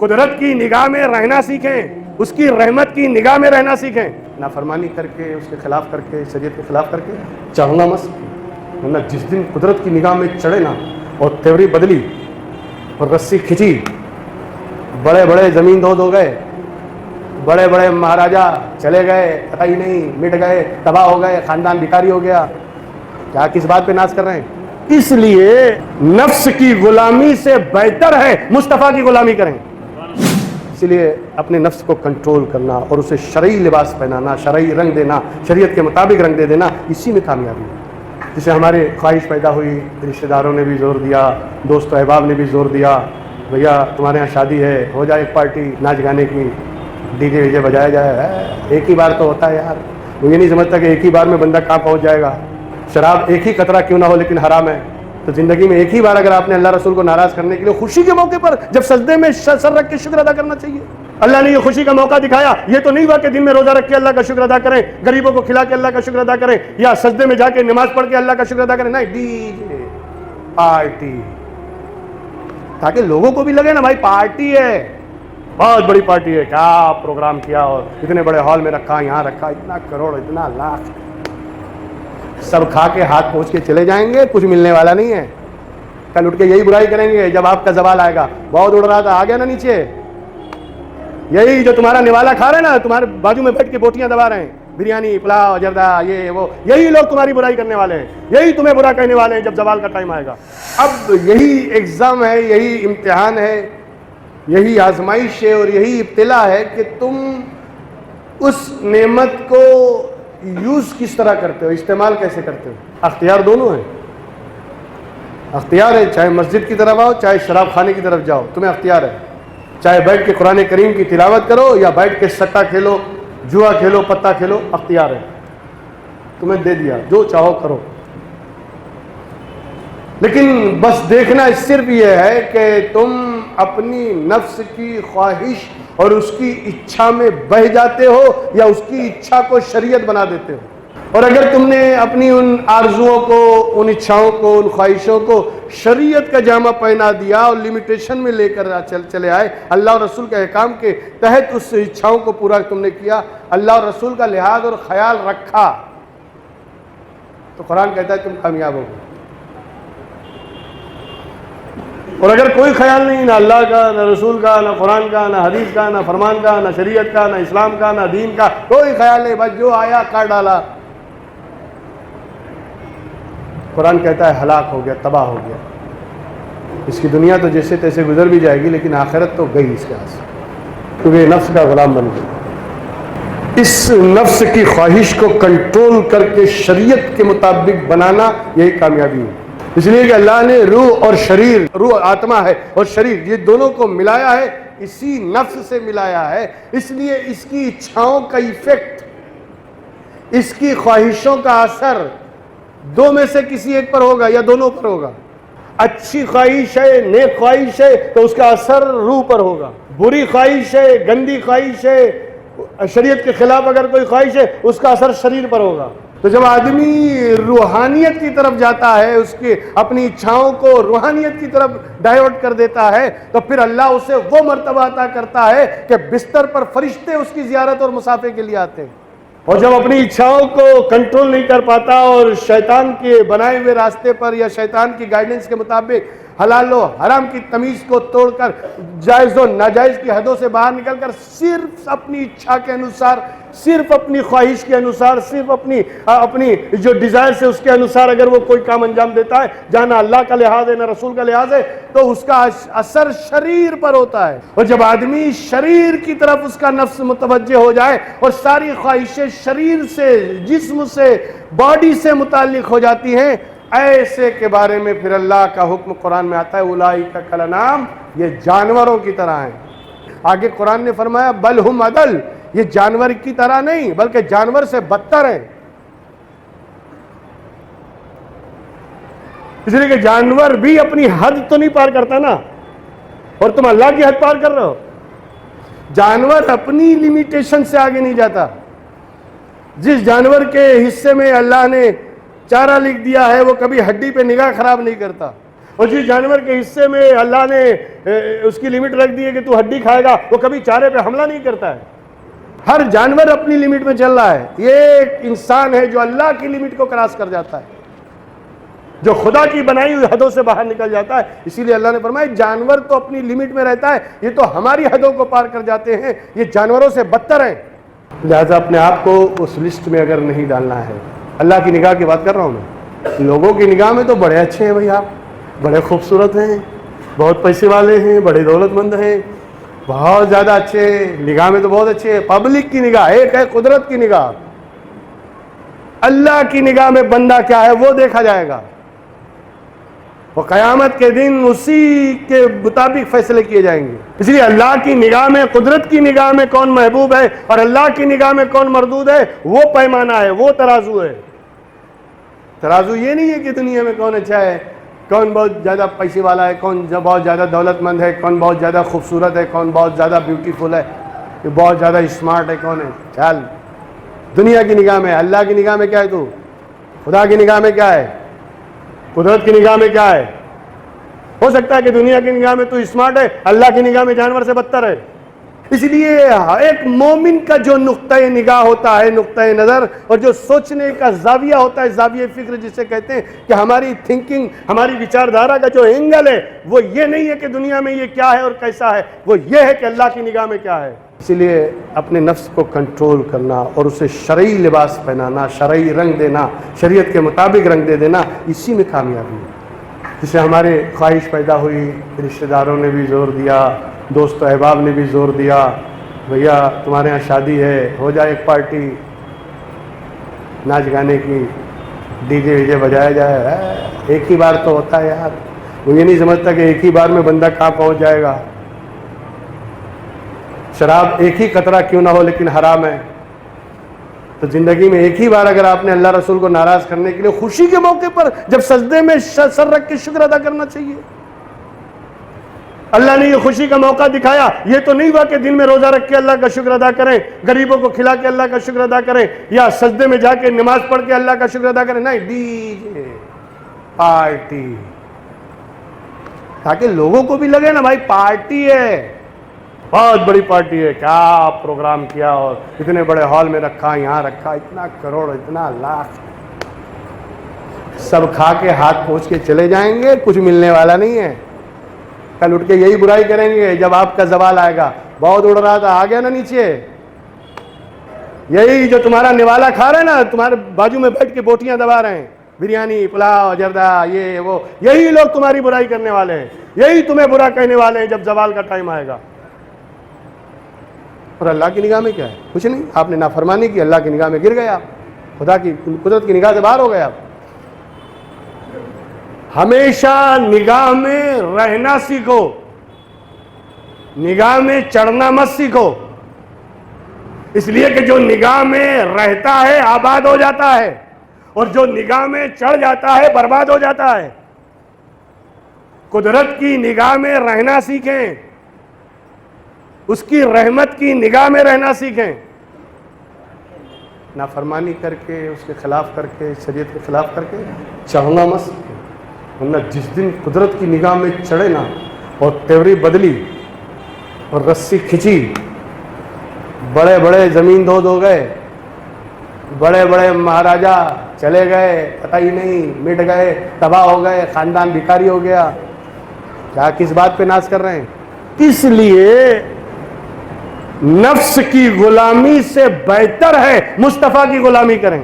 قدرت کی نگاہ میں رہنا سیکھیں، اس کی رحمت کی نگاہ میں رہنا سیکھیں، نافرمانی کر کے، اس کے خلاف کر کے، شریعت کے خلاف کر کے چڑھنا مت سیکھیں، ورنہ جس دن قدرت کی نگاہ میں چڑھے نا اور تیوری بدلی اور رسی کھینچی، بڑے بڑے زمین دود ہو گئے، بڑے بڑے مہاراجا چلے گئے، پتہ ہی نہیں، مٹ گئے، تباہ ہو گئے، خاندان بھکاری ہو گیا، کیا کس بات پہ ناز کر رہے ہیں؟ اس لیے نفس کی غلامی سے بہتر ہے مصطفیٰ کی غلامی کریں۔ اس لیے اپنے نفس کو کنٹرول کرنا اور اسے شرعی لباس پہنانا، شرعی رنگ دینا، شریعت کے مطابق رنگ دے دینا، اسی میں کامیابی ہے۔ جسے ہمارے خواہش پیدا ہوئی، رشتہ داروں نے بھی زور دیا، دوست و احباب نے بھی زور دیا، بھیا تمہارے یہاں شادی ہے، ہو جائے ایک پارٹی ناچ گانے کی، ڈی جے ویجے بجایا جائے، ایک ہی بار تو ہوتا ہے یار، وہ یہ نہیں سمجھتا کہ ایک ہی بار میں بندہ کہاں پہنچ جائے گا۔ شراب ایک ہی قطرہ کیوں نہ ہو لیکن حرام ہے، تو زندگی میں ایک ہی بار اگر آپ نے اللہ رسول کو ناراض کرنے کے لیے خوشی کے موقع پر جب سجدے میں سر رکھ کے شکر ادا کرنا چاہیے۔ اللہ نے یہ خوشی کا موقع دکھایا، یہ تو نہیں ہوا کہ دن میں روزہ رکھ کے اللہ کا شکر ادا کریں، غریبوں کو کھلا کے اللہ کا شکر ادا کریں، یا سجدے میں جا کے نماز پڑھ کے اللہ کا شکر ادا کریں، نہیں، ڈی جے پارٹی، تاکہ لوگوں کو بھی لگے نا بھائی پارٹی ہے، بہت بڑی پارٹی ہے، کیا پروگرام کیا اور اتنے بڑے ہال میں رکھا، یہاں رکھا، اتنا کروڑ، اتنا لاکھ، سب کھا کے ہاتھ پہنچ کے چلے جائیں گے، کچھ ملنے والا نہیں ہے۔ کل اٹھ کے یہی برائی کریں گے جب آپ کا زوال آئے گا، بہت اڑ رہا تھا، آ گیا نا نیچے، یہی جو تمہارا نوالا کھا رہے ہیں نا، تمہارے بازو میں بیٹھ کے بوٹیاں دبا رہے ہیں، بریانی، پلاؤ، جردہ، یہ وہ، یہی لوگ تمہاری برائی کرنے والے ہیں، یہی تمہیں برا کہنے والے ہیں جب زوال کا ٹائم آئے گا۔ اب یہی ایگزام ہے، یہی امتحان ہے، یہی آزمائش ہے اور یہی ابتلا ہے کہ تم اس نعمت کو یوز کس طرح کرتے ہو، استعمال کیسے کرتے ہو۔ اختیار دونوں ہیں، اختیار ہے، چاہے مسجد کی طرف آؤ، چاہے شراب خانے کی طرف جاؤ، تمہیں اختیار ہے، چاہے بیٹھ کے قرآن کریم کی تلاوت کرو یا بیٹھ کے سٹا کھیلو، جوا کھیلو، پتہ کھیلو، اختیار ہے، تمہیں دے دیا، جو چاہو کرو۔ لیکن بس دیکھنا صرف یہ ہے کہ تم اپنی نفس کی خواہش اور اس کی اچھا میں بہہ جاتے ہو یا اس کی اچھا کو شریعت بنا دیتے ہو۔ اور اگر تم نے اپنی ان آرزوؤں کو، ان اچھاؤں کو، ان خواہشوں کو شریعت کا جامہ پہنا دیا اور لمیٹیشن میں لے کر چلے آئے، اللہ اور رسول کے احکام کے تحت اس اچھاؤں کو پورا تم نے کیا، اللہ اور رسول کا لحاظ اور خیال رکھا، تو قرآن کہتا ہے تم کامیاب ہوگے۔ اور اگر کوئی خیال نہیں، نہ اللہ کا، نہ رسول کا، نہ قرآن کا، نہ حدیث کا، نہ فرمان کا، نہ شریعت کا، نہ اسلام کا، نہ دین کا، کوئی خیال نہیں، بس جو آیا کر ڈالا، قرآن کہتا ہے ہلاک ہو گیا، تباہ ہو گیا۔ اس کی دنیا تو جیسے تیسے گزر بھی جائے گی لیکن آخرت تو گئی اس کے ہاتھ سے، کیونکہ نفس کا غلام بن گیا۔ اس نفس کی خواہش کو کنٹرول کر کے شریعت کے مطابق بنانا، یہی کامیابی ہے۔ اس لیے کہ اللہ نے روح اور شریر، روح آتما ہے اور شریر، یہ دونوں کو ملایا ہے، اسی نفس سے ملایا ہے، اس لیے اس کی اچھاؤں کا ایفیکٹ، اس کی خواہشوں کا اثر دو میں سے کسی ایک پر ہوگا یا دونوں پر ہوگا۔ اچھی خواہش ہے، نیک خواہش ہے تو اس کا اثر روح پر ہوگا، بری خواہش ہے، گندی خواہش ہے، شریعت کے خلاف اگر کوئی خواہش ہے اس کا اثر شریر پر ہوگا۔ تو جب آدمی روحانیت کی طرف جاتا ہے، اس کی اپنی اچھاؤں کو روحانیت کی طرف ڈائیورٹ کر دیتا ہے، تو پھر اللہ اسے وہ مرتبہ عطا کرتا ہے کہ بستر پر فرشتے اس کی زیارت اور مسافے کے لیے آتے ہیں۔ اور جب اپنی اچھاؤں کو کنٹرول نہیں کر پاتا اور شیطان کے بنائے ہوئے راستے پر یا شیطان کی گائیڈنس کے مطابق حلال و حرام کی تمیز کو توڑ کر جائز و ناجائز کی حدوں سے باہر نکل کر صرف اپنی اچھا کے انوسار، صرف اپنی خواہش کے انوسار، صرف اپنی جو ڈیزائر سے اس کے انوسار اگر وہ کوئی کام انجام دیتا ہے جہاں نہ اللہ کا لحاظ ہے نہ رسول کا لحاظ ہے، تو اس کا اثر شریر پر ہوتا ہے۔ اور جب آدمی شریر کی طرف اس کا نفس متوجہ ہو جائے اور ساری خواہشیں شریر سے، جسم سے، باڈی سے متعلق ہو جاتی ہیں، ایسے کے بارے میں پھر اللہ کا حکم قرآن میں آتا ہے، اولئک کالانعام، یہ جانوروں کی طرح ہیں۔ آگے قرآن نے فرمایا بل ہم اضل، یہ جانور کی طرح نہیں بلکہ جانور سے بدتر ہیں۔ اس لیے کہ جانور بھی اپنی حد تو نہیں پار کرتا نا، اور تم اللہ کی حد پار کر رہے ہو۔ جانور اپنی لیمیٹیشن سے آگے نہیں جاتا۔ جس جانور کے حصے میں اللہ نے چارہ لکھ دیا ہے وہ کبھی ہڈی پہ نگاہ خراب نہیں کرتا، اور جس جانور کے حصے میں اللہ نے اس کی لمٹ رکھ دی ہے کہ تو ہڈی کھائے گا، وہ کبھی چارے پہ حملہ نہیں کرتا ہے۔ ہر جانور اپنی لمٹ میں چل رہا ہے، یہ ایک انسان ہے جو اللہ کی لمٹ کو کراس کر جاتا ہے، جو خدا کی بنائی ہوئی حدوں سے باہر نکل جاتا ہے۔ اسی لیے اللہ نے فرمایا جانور تو اپنی لمٹ میں رہتا ہے، یہ تو ہماری حدوں کو پار کر جاتے ہیں، یہ جانوروں سے بدتر ہیں۔ لہذا اپنے آپ کو اس لسٹ میں اگر نہیں ڈالنا ہے، اللہ کی نگاہ کی بات کر رہا ہوں میں، لوگوں کی نگاہ میں تو بڑے اچھے ہیں بھائی، آپ بڑے خوبصورت ہیں، بہت پیسے والے ہیں، بڑے دولت مند ہیں، بہت زیادہ اچھے، نگاہ میں تو بہت اچھے ہیں۔ پبلک کی نگاہ ایک ہے، قدرت کی نگاہ، اللہ کی نگاہ میں بندہ کیا ہے وہ دیکھا جائے گا، وہ قیامت کے دن اسی کے مطابق فیصلے کیے جائیں گے۔ اس لیے اللہ کی نگاہ میں، قدرت کی نگاہ میں کون محبوب ہے اور اللہ کی نگاہ میں کون مردود ہے، وہ پیمانہ ہے، وہ ترازو ہے۔ ترازو یہ نہیں ہے کہ دنیا میں کون اچھا ہے، کون بہت زیادہ پیسے والا ہے، کون بہت زیادہ دولت مند ہے، کون بہت زیادہ خوبصورت ہے، کون بہت زیادہ بیوٹیفل ہے، بہت زیادہ اسمارٹ ہے، کون ہے۔ چل دنیا کی نگاہ میں، اللہ کی نگاہ میں کیا ہے تو، خدا کی نگاہ میں کیا ہے، قدرت کی نگاہ میں کیا ہے۔ ہو سکتا ہے کہ دنیا کی نگاہ میں تو اسمارٹ ہے، اللہ کی نگاہ میں جانور سے بدتر ہے۔ اس لیے ایک مومن کا جو نقطہ نگاہ ہوتا ہے، نقطہ نظر، اور جو سوچنے کا زاویہ ہوتا ہے، زاویہ فکر جسے کہتے ہیں، کہ ہماری تھنکنگ، ہماری وچاردھارا کا جو اینگل ہے وہ یہ نہیں ہے کہ دنیا میں یہ کیا ہے اور کیسا ہے، وہ یہ ہے کہ اللہ کی نگاہ میں کیا ہے۔ اسی لیے اپنے نفس کو کنٹرول کرنا اور اسے شرعی لباس پہنانا، شرعی رنگ دینا، شریعت کے مطابق رنگ دے دینا، اسی میں کامیابی ہے۔ جسے ہمارے خواہش پیدا ہوئی، رشتہ داروں نے بھی زور دیا، دوست و احباب نے بھی زور دیا، بھیا تمہارے ہاں شادی ہے، ہو جائے ایک پارٹی ناچ گانے کی، ڈی جے ویجے بجایا جائے۔ ایک ہی بار تو ہوتا ہے یار، وہ یہ نہیں سمجھتا کہ ایک ہی بار میں بندہ کہاں پہنچ جائے گا۔ شراب ایک ہی قطرہ کیوں نہ ہو لیکن حرام ہے، تو زندگی میں ایک ہی بار اگر آپ نے اللہ رسول کو ناراض کرنے کے لیے خوشی کے موقع پر جب سجدے میں سر رکھ کے شکر ادا کرنا چاہیے۔ اللہ نے یہ خوشی کا موقع دکھایا، یہ تو نہیں ہوا کہ دن میں روزہ رکھ کے اللہ کا شکر ادا کریں، غریبوں کو کھلا کے اللہ کا شکر ادا کریں، یا سجدے میں جا کے نماز پڑھ کے اللہ کا شکر ادا کریں، نہیں، ڈی جے پارٹی، تاکہ لوگوں کو بھی لگے نا بھائی پارٹی ہے، بہت بڑی پارٹی ہے، کیا پروگرام کیا اور اتنے بڑے ہال میں رکھا، یہاں رکھا، اتنا کروڑ، اتنا لاکھ، سب کھا کے ہاتھ پہنچ کے چلے جائیں گے، کچھ ملنے والا نہیں ہے۔ کل اٹھ کے یہی برائی کریں گے جب آپ کا زوال آئے گا، بہت اڑ رہا تھا، آ گیا نا نیچے، یہی جو تمہارا نوالا کھا رہے ہیں نا، تمہارے بازو میں بیٹھ کے بوٹیاں دبا رہے ہیں، بریانی، پلاؤ، جردہ، یہ وہ، یہی لوگ تمہاری برائی کرنے والے ہیں، یہی تمہیں برا کہنے والے ہیں جب زوال کا ٹائم آئے گا۔ اور اللہ کی نگاہ میں کیا ہے؟ کچھ نہیں، آپ نے نافرمانی کی، اللہ کی نگاہ میں گر گیا، خدا کی قدرت کی نگاہ سے باہر ہو گیا۔ ہمیشہ نگاہ میں رہنا سیکھو، نگاہ میں چڑھنا مت سیکھو، اس لیے کہ جو نگاہ میں رہتا ہے آباد ہو جاتا ہے، اور جو نگاہ میں چڑھ جاتا ہے برباد ہو جاتا ہے۔ قدرت کی نگاہ میں رہنا سیکھیں، اس کی رحمت کی نگاہ میں رہنا سیکھیں، نافرمانی کر کے، اس کے خلاف کر کے، شریعت کے خلاف کر کے چڑھنا مت سیکھیں، ورنہ جس دن قدرت کی نگاہ میں چڑھے نا اور تیوری بدلی اور رسی کھچی، بڑے بڑے زمین دود ہو گئے، بڑے بڑے مہاراجا چلے گئے، پتہ ہی نہیں، مٹ گئے، تباہ ہو گئے، خاندان بھکاری ہو گیا، کیا کس بات پہ ناز کر رہے ہیں؟ اس لیے نفس کی غلامی سے بہتر ہے مصطفیٰ کی غلامی کریں،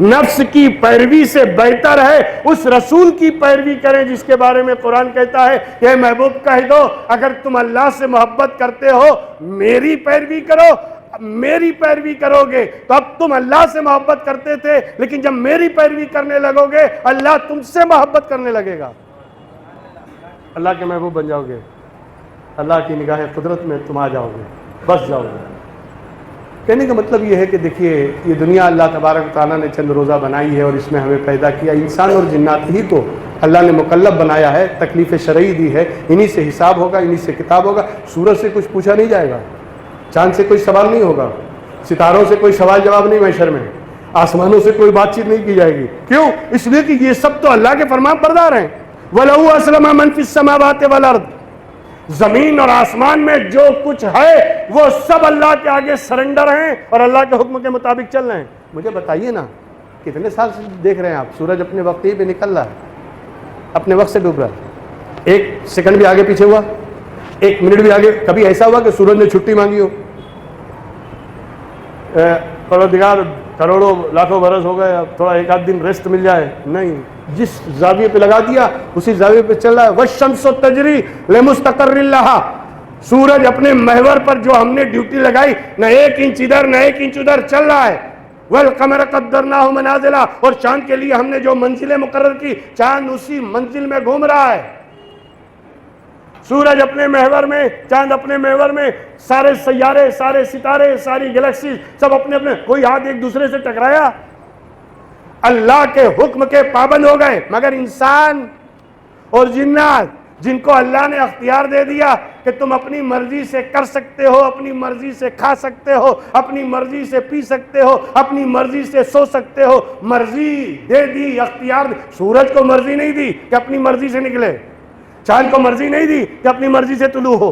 نفس کی پیروی سے بہتر ہے اس رسول کی پیروی کریں جس کے بارے میں قرآن کہتا ہے کہ اے محبوب کہہ دو اگر تم اللہ سے محبت کرتے ہو میری پیروی کرو، میری پیروی کرو گے تو اب تم اللہ سے محبت کرتے تھے لیکن جب میری پیروی کرنے لگو گے اللہ تم سے محبت کرنے لگے گا، اللہ کے محبوب بن جاؤ گے، اللہ کی نگاہ قدرت میں تم آ جاؤ گے، بس جاؤ گے۔ کہنے کا مطلب یہ ہے کہ دیکھیے یہ دنیا اللہ تبارک و تعالیٰ نے چند روزہ بنائی ہے اور اس میں ہمیں پیدا کیا، انسان اور جنات ہی کو اللہ نے مکلف بنایا ہے، تکلیف شرعی دی ہے، انہی سے حساب ہوگا، انہی سے کتاب ہوگا، سورج سے کچھ پوچھا نہیں جائے گا، چاند سے کوئی سوال نہیں ہوگا، ستاروں سے کوئی سوال جواب نہیں محشر میں، آسمانوں سے کوئی بات چیت نہیں کی جائے گی. کیوں؟ اس لیے کہ یہ سب تو اللہ کے فرمان بردار ہیں. وَلَهُ أَسْلَمَ مَنْ فِي السَّمَاوَاتِ وَالْأَرْضِ. زمین اور آسمان میں جو کچھ ہے وہ سب اللہ کے آگے سرنڈر ہیں اور اللہ کے حکم کے مطابق چل رہے ہیں. مجھے بتائیے نا کتنے سال سے دیکھ رہے ہیں آپ سورج اپنے وقت ہی پہ نکل رہا ہے, اپنے وقت سے ڈوب رہا ہے. ایک سیکنڈ بھی آگے پیچھے ہوا, ایک منٹ بھی آگے. کبھی ایسا ہوا کہ سورج نے چھٹی مانگی ہو, پروردگار کروڑوں لاکھوں برس ہو گئے, اب تھوڑا ایک آدھ دن ریسٹ مل جائے؟ نہیں, جس زاویے پہ لگا دیا اسی زاویے پہ چل رہا ہے. وَالشَّمْسُ تَجْرِي لِمُسْتَقَرٍّ لَهَا. سورج اپنے محور پر جو ہم نے ڈیوٹی لگائی, نہ ایک انچ ادھر نہ ایک انچ ادھر چل رہا ہے. وَالْقَمَرَ قَدَّرْنَاهُ مَنَازِلَ. اور چاند کے لیے ہم نے جو منزلیں مقرر کی, چاند اسی منزل میں گھوم رہا ہے. سورج اپنے محور میں, چاند اپنے محور میں, سارے سیارے, سارے ستارے, ساری گلیکسی سب اپنے اپنے. کوئی ہاتھ ایک دوسرے سے ٹکرایا؟ اللہ کے حکم کے پابند ہو گئے. مگر انسان اور جنات جن کو اللہ نے اختیار دے دیا کہ تم اپنی مرضی سے کر سکتے ہو, اپنی مرضی سے کھا سکتے ہو, اپنی مرضی سے پی سکتے ہو, اپنی مرضی سے سو سکتے ہو, مرضی دے دی, اختیار دی. سورج کو مرضی نہیں دی کہ اپنی مرضی سے نکلے, چاند کو مرضی نہیں دی کہ اپنی مرضی سے طلوع ہو,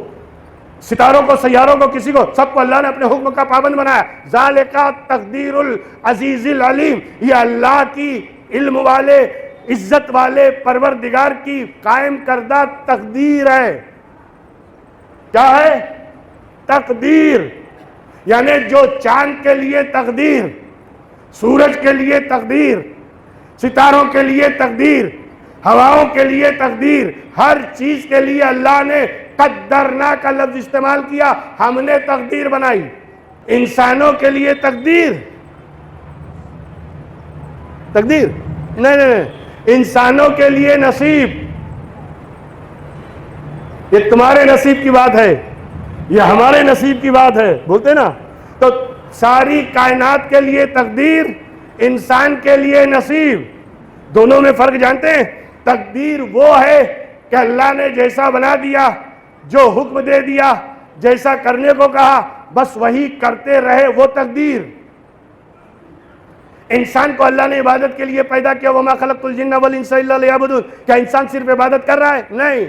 ستاروں کو, سیاروں کو, کسی کو, سب کو اللہ نے اپنے حکم کا پابند بنایا. ذالک تقدیر العزیز العلیم. یہ اللہ کی علم والے, عزت والے پروردگار کی قائم کردہ تقدیر ہے. کیا ہے؟ تقدیر. یعنی جو چاند کے لیے تقدیر, سورج کے لیے تقدیر, ستاروں کے لیے تقدیر, ہواؤں کے لیے تقدیر, ہر چیز کے لیے اللہ نے قدرنا کا لفظ استعمال کیا. ہم نے تقدیر بنائی. انسانوں کے لیے تقدیر نہیں, انسانوں کے لیے نصیب. یہ تمہارے نصیب کی بات ہے, یہ ہمارے نصیب کی بات ہے, بولتے نا. تو ساری کائنات کے لیے تقدیر, انسان کے لیے نصیب. دونوں میں فرق جانتے ہیں؟ تقدیر وہ ہے کہ اللہ نے جیسا بنا دیا, جو حکم دے دیا, جیسا کرنے کو کہا بس وہی کرتے رہے, وہ تقدیر. انسان کو اللہ نے عبادت کے لیے پیدا کیا. وَمَا خَلَقْتُ الْجِنَّ وَالْإِنسَ إِلَّا لِيَعْبُدُونَ. کیا انسان صرف عبادت کر رہا ہے؟ نہیں.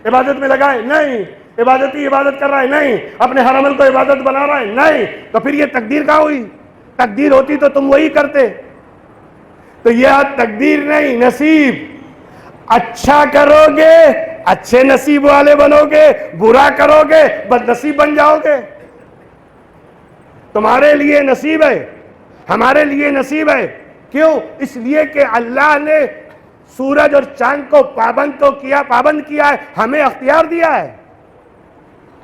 عبادت میں لگا ہے؟ نہیں. عبادت ہی عبادت کر رہا ہے؟ نہیں. اپنے ہر عمل کو عبادت بنا رہا ہے؟ نہیں. تو پھر یہ تقدیر کہاں ہوئی؟ تقدیر ہوتی تو تم وہی کرتے. تو یہ تقدیر نہیں, نصیب. اچھا کرو گے اچھے نصیب والے بنو گے, برا کرو گے بد نصیب بن جاؤ گے. تمہارے لیے نصیب ہے, ہمارے لیے نصیب ہے. کیوں؟ اس لیے کہ اللہ نے سورج اور چاند کو پابند کیا ہے, ہمیں اختیار دیا ہے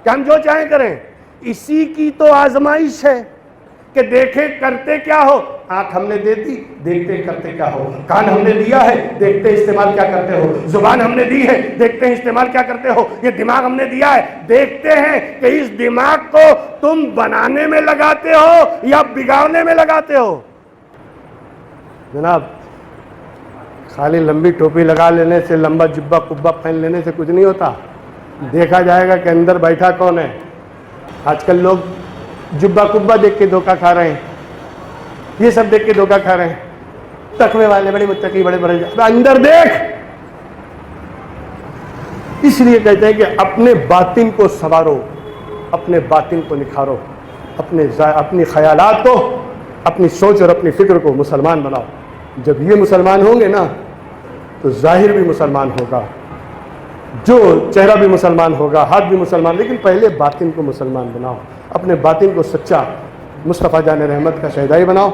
کہ ہم جو چاہیں کریں. اسی کی تو آزمائش ہے کہ دیکھیں کرتے کیا ہو. آنکھ ہم نے دے دی, دیکھتے کرتے کیا ہو. کان ہم نے دیا ہے, دیکھتے استعمال کیا کرتے ہو. زبان ہم نے دی ہے, دیکھتے ہیں استعمال کیا کرتے ہو. یہ دماغ ہم نے دیا ہے, دیکھتے ہیں کہ اس دماغ کو تم بنانے میں لگاتے ہو یا بگاڑنے میں لگاتے ہو. جناب خالی لمبی ٹوپی لگا لینے سے, لمبا جبہ قبہ پہن لینے سے کچھ نہیں ہوتا. دیکھا جائے گا کہ اندر بیٹھا کون ہے. آج کل لوگ جبہ قبہ دیکھ کے دھوکہ کھا رہے ہیں, یہ سب دیکھ کے دھوکہ کھا رہے ہیں. تقوی والے بڑے متقی, بڑے بڑے, اندر دیکھ. اس لیے کہتے ہیں کہ اپنے باطن کو سنوارو, اپنے باطن کو نکھارو, اپنی خیالات کو, اپنی سوچ اور اپنی فکر کو مسلمان بناؤ. جب یہ مسلمان ہوں گے نا تو ظاہر بھی مسلمان ہوگا, جو چہرہ بھی مسلمان ہوگا, ہاتھ بھی مسلمان. لیکن پہلے باطن کو مسلمان بناؤ, اپنے باطن کو سچا مصطفیٰ جان رحمت کا شہدائی بناؤ.